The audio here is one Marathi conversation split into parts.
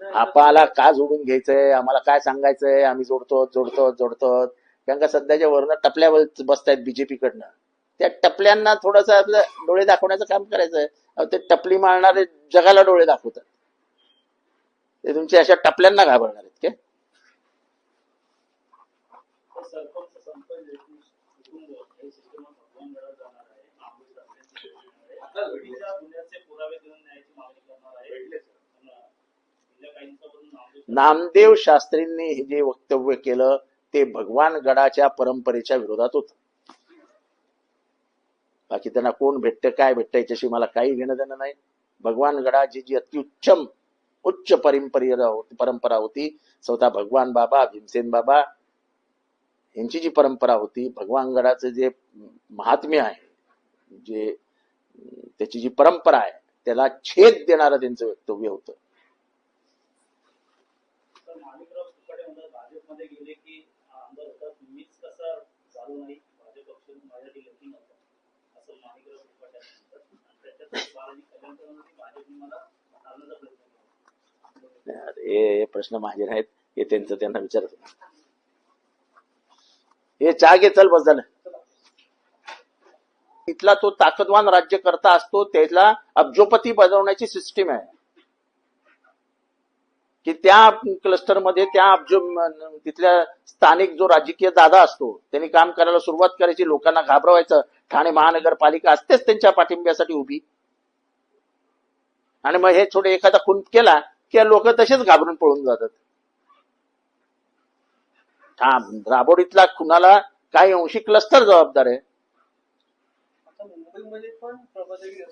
आम्हाला का जोडून घ्यायचंय, आम्हाला काय सांगायचंय, आम्ही जोडतो. कारण का सध्याच्या वरनं टपल्यावर बसतायत बीजेपी कडनं. त्या टपल्यांना थोडस आपलं डोळे दाखवण्याचं काम करायचंय. ते टपली मारणारे जगाला डोळे दाखवतात. ते तुमच्या अशा टपल्यांना घाबरणार आहेत काय? नामदेव शास्त्रींनी हे जे वक्तव्य केलं ते भगवान गडाच्या परंपरेच्या विरोधात होत. बाकी त्यांना कोण भेटतं काय भेटतं याच्याशी मला काही घेणं देणं नाही. भगवान गडाची जी अत्युच्चम उच्च परंपरा होती, स्वतः भगवान बाबा भीमसेन बाबा यांची जी परंपरा होती, भगवान गडाचं जे महात्म्य आहे, जे त्याची जी परंपरा आहे, त्याला छेद देणारं त्यांचं वक्तव्य होतं. हे प्रश्न माझे नाहीत, हे त्यांचं त्यांना विचारत. हे चागे चल बस झालं. इथला तो ताकदवान राज्यकर्ता असतो, त्याला अब्जोपती बनवण्याची सिस्टीम आहे की त्या क्लस्टरमध्ये त्या तिथल्या स्थानिक जो राजकीय दादा असतो त्यांनी काम करायला सुरुवात करायची, लोकांना घाबरवायचं. ठाणे महानगरपालिका असतेच त्यांच्या पाठिंब्यासाठी उभी, आणि मग हे थोडे एखादा खून केला की लोक तसेच घाबरून पळून जातात. राबोडीतला खुनाला काही अंशी क्लस्टर जबाबदार आहे. मुंबईमध्ये पण प्रभादेवी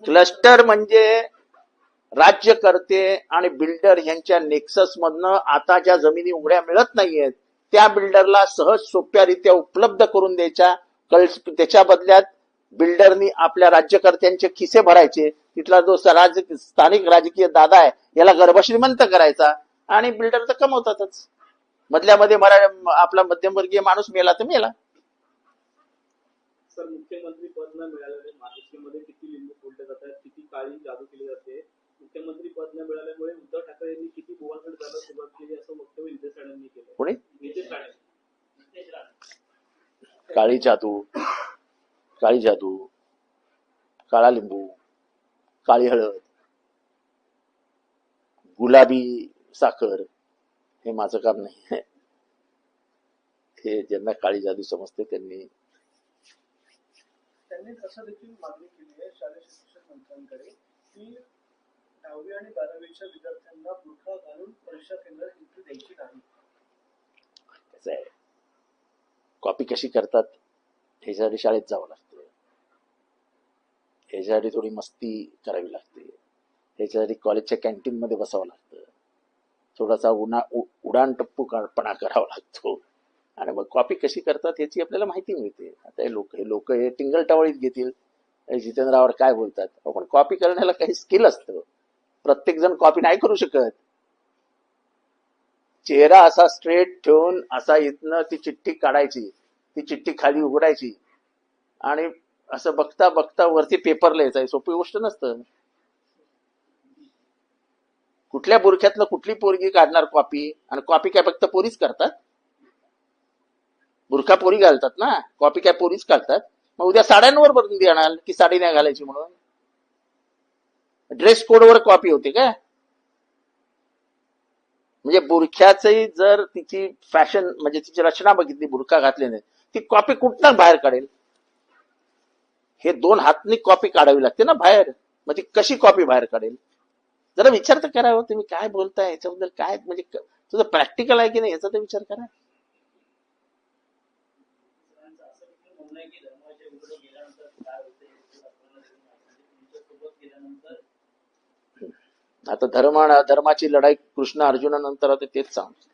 क्लस्टर म्हणजे राज्यकर्ते आणि बिल्डर यांच्या नेक्सस मधनं आता ज्या जमिनी उघड्या मिळत नाहीयेत त्या बिल्डरला सहज सोप्यारित्या उपलब्ध करून द्यायच्या. त्याच्या बदल्यात बिल्डरनी आपल्या राज्यकर्त्यांचे खिसे भरायचे. तिथला जो स्थानिक राजकीय दादा आहे याला गर्भश्रीमंत करायचा, आणि बिल्डर तर कमवतातच. मधल्यामध्ये आपला मध्यमवर्गीय माणूस मेला तर मेला. सर, मुख्यमंत्री पद न मिळाल्याने महाराष्ट्रामध्ये किती लिंबू फोडले जातात, किती काळी जादू केली जाते. मुख्यमंत्री पद न मिळाल्यामुळे उद्धव ठाकरे यांनी किती बोवालपट करायला सुरुवात केली असं वक्तव्य नितेश राणेंनी केलं. कोणी? नितेश राणे. काळी जादू, काळा लिंबू, काळी हळद, गुलाबी साखर, हे माझं काम नाही. हे ज्यांना काळी जादू समजते त्यांनी असं देखील मागणी केली आहे शालेय शिक्षण मंत्र्यांकडे की 10वी आणि 12वीच्या विद्यार्थ्यांना बुरखा घालून परीक्षा केंद्रात एंट्री द्यायची नाही. कसं आहे, कॉपी कशी करतात ह्याच्यासाठी शाळेत जावं लागतं, ह्याच्यासाठी थोडी मस्ती करावी लागते, ह्याच्यासाठी कॉलेजच्या कॅन्टीन मध्ये बसावं लागतं, थोडासा उडाण टप्पूपणा करावा लागतो, आणि मग कॉपी कशी करतात याची आपल्याला माहिती मिळते. आता हे लोक हे टिंगल टावळीत घेतील, जितेंद्रावर काय बोलतात. पण कॉपी करण्याला काही स्किल असतं, प्रत्येक जण कॉपी नाही करू शकत. चेहरा असा स्ट्रेट ठेवून असा इथनं ती चिठ्ठी काढायची, ती चिठ्ठी खाली उघडायची, आणि असं बघता बघता वरती पेपर लिहायचा. सोपी गोष्ट नसतं. कुठल्या बुरख्यातलं कुठली पोरगी काढणार कॉपी? आणि कॉपी काय फक्त पोरीच करतात? बुरखा पोरी घालतात ना, कॉपी काय पोरीच काढतात? मग उद्या साड्यांवर बंदी येणार की साडी नाही घालायची म्हणून. ड्रेस कोडवर कॉपी होते का? म्हणजे बुरख्याची जर तिची फॅशन म्हणजे तिची रचना बघितली बुरखा घातल्याने, ती कॉपी कुठनं बाहेर काढेल? हे 2 हातनी कॉपी काढावी लागते ना बाहेर. मग ती कशी कॉपी बाहेर काढेल? जरा विचार तर करावं. तुम्ही काय बोलताय याच्याबद्दल, काय म्हणजे तुझं प्रॅक्टिकल आहे की नाही याचा तर विचार करा. आता धर्माची लढाई कृष्ण अर्जुनानंतर आता तेच सांगतो.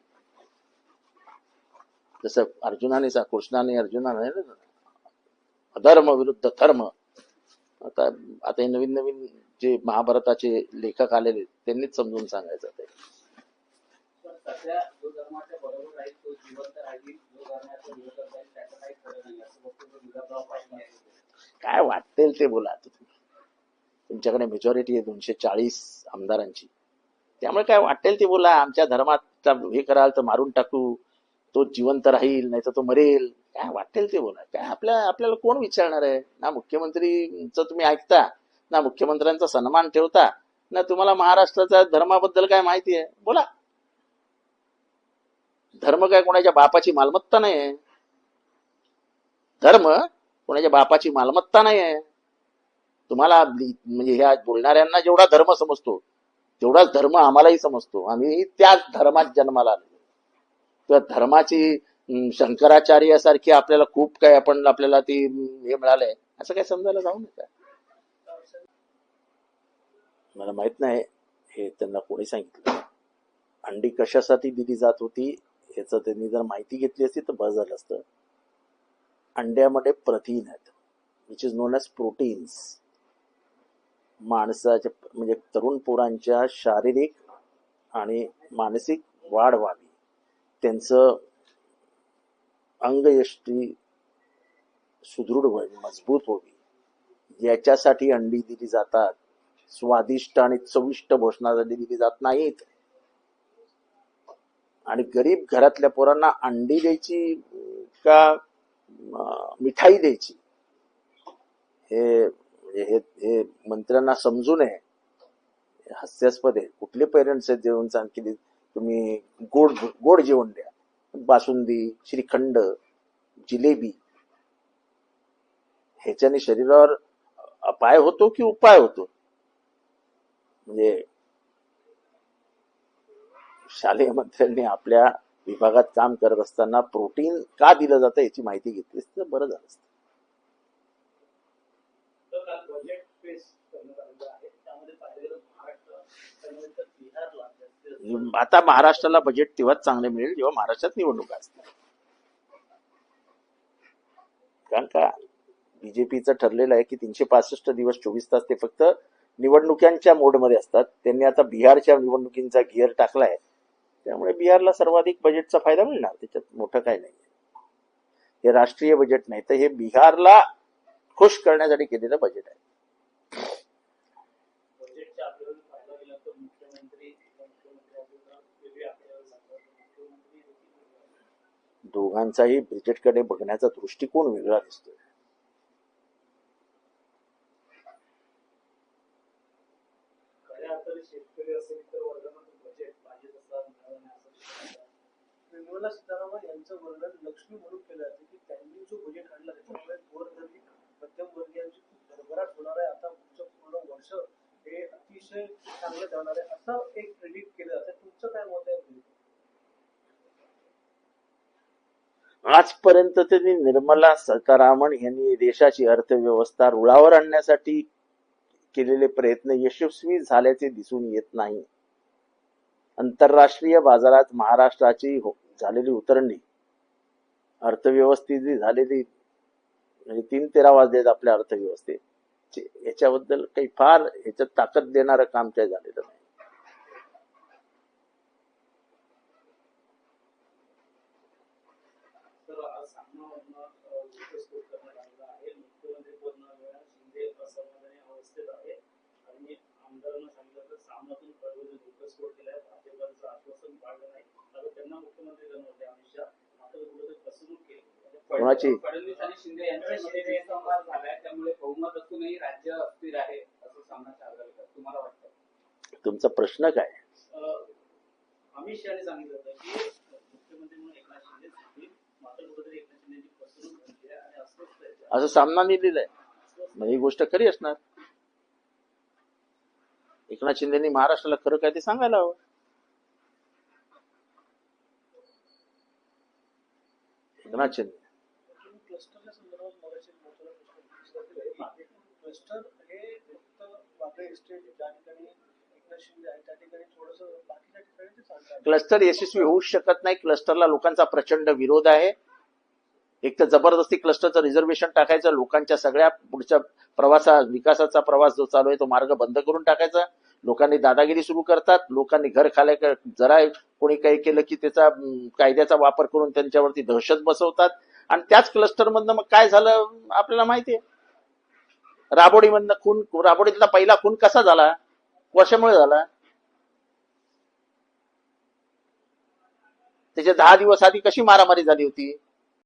जसं कृष्णाने अर्जुनाने अधर्म विरुद्ध धर्म, आता हे नवीन जे महाभारताचे लेखक आलेले त्यांनीच समजून सांगायचं. ते काय वाटतेल ते बोला. तुमच्याकडे मेजॉरिटी आहे 240 आमदारांची. त्यामुळे काय वाटेल ते बोला, आमच्या धर्माचा हे कराल तर मारून टाकू, तो जिवंत राहील नाही तर तो मरेल, काय वाटेल ते बोला. काय आपल्याला कोण विचारणार आहे? ना मुख्यमंत्रीचं तुम्ही ऐकता, ना मुख्यमंत्र्यांचा सन्मान ठेवता, ना तुम्हाला महाराष्ट्राच्या धर्माबद्दल काय माहिती आहे. बोला. धर्म काय कोणाच्या बापाची मालमत्ता नाही आहे. धर्म कोणाच्या बापाची मालमत्ता नाही आहे. तुम्हाला म्हणजे ह्या बोलणाऱ्यांना जेवढा धर्म समजतो तेवढाच धर्म आम्हालाही समजतो. आम्ही त्याच धर्मात जन्माला आलो. त्या धर्माची शंकराचार्यासारखी आपल्याला खूप काय आपल्याला ती हे मिळालंय असं काय समजायला जाऊ नका. मला माहित नाही हे त्यांना कोणी सांगितलं. अंडी कशासाठी दिली जात होती याच त्यांनी जर माहिती घेतली असती तर बस झालं असतं. अंड्यामध्ये प्रथिन आहेत, which is known as proteins. माणसाच्या म्हणजे तरुण पोरांच्या शारीरिक आणि मानसिक वाढ व्हावी, त्यांचं अंगयष्टी सुदृढ व्हावी, मजबूत व्हावी, याच्यासाठी अंडी दिली जातात. स्वादिष्ट आणि चविष्ट भोजनासाठी दिली जात नाहीत. आणि गरीब घरातल्या पोरांना अंडी द्यायची का मिठाई द्यायची हे मंत्र्यांना समजू नये. हास्यास्पद आहे. कुठले पेरेंट्स आहेत जेवण सांगितले तुम्ही गोड जेवण द्या, बासुंदी, श्रीखंड, जिलेबी, ह्याच्याने शरीरावर अपाय होतो की उपाय होतो? म्हणजे शालेय मंत्र्यांनी आपल्या विभागात काम करत असताना प्रोटीन का दिलं जातं याची माहिती घेतली तर बरं झालं असतं. आता महाराष्ट्राला बजेट तेव्हाच चांगले मिळेल जेव्हा महाराष्ट्रात निवडणुका असतील. कारण का बीजेपीचं ठरलेलं आहे की 365 दिवस 24 तास ते फक्त निवडणुकांच्या मोडमध्ये असतात. त्यांनी आता बिहारच्या निवडणुकींचा गिअर टाकलाय, त्यामुळे बिहारला सर्वाधिक बजेटचा फायदा मिळणार. त्याच्यात मोठं काय नाही. हे राष्ट्रीय बजेट नाही तर हे बिहारला खुश करण्यासाठी केलेलं बजेट आहे. दोघांचाही बजेटकडे बघण्याचा दृष्टिकोन वेगळा दिसतोय. निर्मला सीतारामन यांचं वर्णन लक्ष्मी म्हणून केलं जातं की त्यांनी जो बजेट आणला त्याच्यामुळे गोरगरीब मध्यमवर्गीयांची खूप भरभराट होणार आहे. आता पुढचं पूर्ण वर्ष हे अतिशय चांगलं जाणार आहे असं एक क्रेडिट केलं जातं. तुमचं काय मत आहे? आजपर्यंत त्यांनी निर्मला सीतारामन यांनी देशाची अर्थव्यवस्था रुळावर आणण्यासाठी केलेले प्रयत्न यशस्वी झाल्याचे दिसून येत नाही. आंतरराष्ट्रीय बाजारात महाराष्ट्राची झालेली उतरणी, अर्थव्यवस्थेची झालेली म्हणजे 3-13 वाजलेत आपल्या अर्थव्यवस्थेत, याच्याबद्दल काही फार ह्याच्यात ताकद देणारं काम काय झालेलं नाही. कोणाची फडणवीस आणि शिंदे यांच्यामध्ये गैरसंवाद झालाय, त्यामुळे बहुमत असूनही राज्य अस्थिर आहे असं सामना चालू आहे. तुम्हाला वाटतं? तुमचा प्रश्न काय? अमित शहाने सांगितलं होतं की मुख्यमंत्री म्हणून एकनाथ शिंदे असतील, मात्र कुठेतरी एकनाथ शिंदेची फसवणूक झाली आहे आणि असं सामनाने दिलंय. म्हणजे ही गोष्ट खरी असणार. एकनाथ शिंदेनी महाराष्ट्राला खरं काय ते सांगायला हवं. एकनाथ शिंदे क्लस्टरच्या संदर्भात मगाशी क्लस्टर हे फक्त वागळे इस्टेट ज्या ठिकाणी एकनाथ शिंदे आहे त्या ठिकाणी थोडंसं बाकीच्या ठिकाणी ते चालतं. क्लस्टर यशस्वी होऊ शकत नाही. क्लस्टरला लोकांचा प्रचंड विरोध आहे. एक तर जबरदस्ती क्लस्टरचं रिझर्वेशन टाकायचं, लोकांच्या सगळ्या पुढच्या विकासाचा प्रवास जो चालू आहे तो मार्ग बंद करून टाकायचा. लोकांनी दादागिरी सुरू करतात. लोकांनी घर खाल्या जरा कोणी काही केलं की त्याचा कायद्याचा वापर करून त्यांच्यावरती दहशत बसवतात. आणि त्याच क्लस्टर मधनं मग काय झालं आपल्याला माहिती आहे. राबोडीमधनं राबोडीतला पहिला खून कसा झाला? कशामुळे झाला? त्याच्या 10 दिवस आधी कशी मारामारी झाली होती?